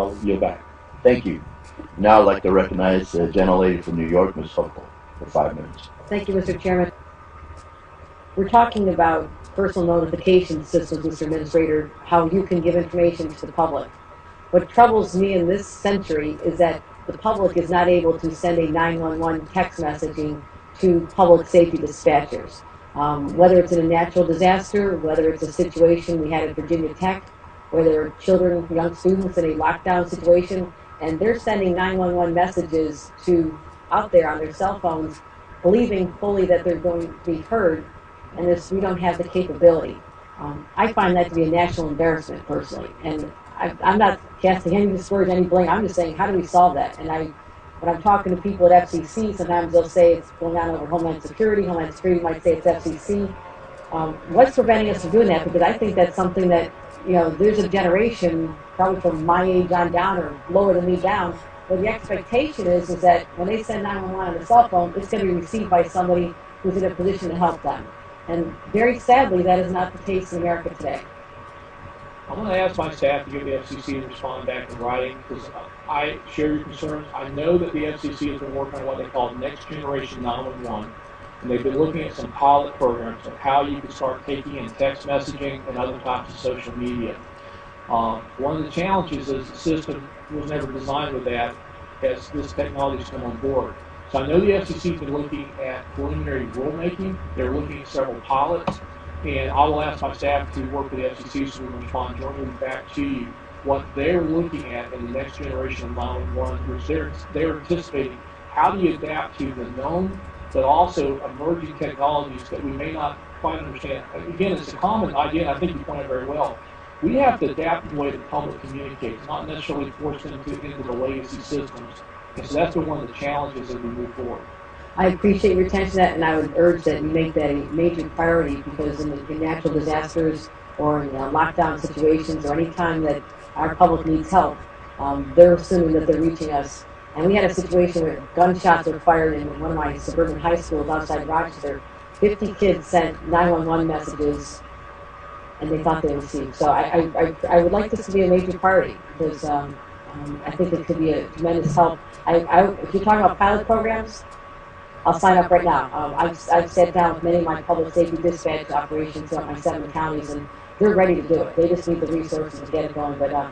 I'll yield back. Thank you. Now I'd like to recognize the gentlelady from New York, Ms. Hochul, for 5 minutes. Thank you, Mr. Chairman. We're talking about personal notification systems, Mr. Administrator, how you can give information to the public. What troubles me in this century is that the public is not able to send a 911 text messaging to public safety dispatchers. Whether it's in a natural disaster, whether it's a situation we had at Virginia Tech, where there are children, young students in a lockdown situation, and they're sending 911 messages out there on their cell phones, believing fully that they're going to be heard, and we don't have the capability. I find that to be a national embarrassment, personally, and I'm not casting any discourage, any blame. I'm just saying, how do we solve that? And when I'm talking to people at FCC, sometimes they'll say it's going on over Homeland Security. Homeland Security might say it's FCC. What's preventing us from doing that? Because I think that's something that, there's a generation, probably from my age on down or lower than me down, where the expectation is that when they send 911 on a cell phone, it's going to be received by somebody who's in a position to help them. And very sadly, that is not the case in America today. I'm going to ask my staff to give the FCC to respond back in writing, because I share your concerns. I know that the FCC has been working on what they call Next Generation 911, and they've been looking at some pilot programs of how you can start taking in text messaging and other types of social media. One of the challenges is the system was never designed with that as this technology has come on board. So I know the FCC has been looking at preliminary rulemaking. They're looking at several pilots. And I will ask my staff to work with the FCC so we can respond jointly back to you what they're looking at in the next generation of 911, which they're anticipating. How do you adapt to the known, but also emerging technologies that we may not quite understand? Again, it's a common idea, and I think you pointed very well. We have to adapt the way the public communicates, not necessarily force them into the legacy systems. And so that's been one of the challenges as we move forward. I appreciate your attention to that, and I would urge that you make that a major priority, because in natural disasters or in lockdown situations or any time that our public needs help, they're assuming that they're reaching us. And we had a situation where gunshots were fired in one of my suburban high schools outside Rochester. 50 kids sent 911 messages, and they thought they were received. So I would like this to be a major priority, because I think it could be a tremendous help. If you're talking about pilot programs, I'll sign up right now. I've sat down with many of my public safety dispatch operations throughout my 7 counties, and they're ready to do it. They just need the resources to get it going. But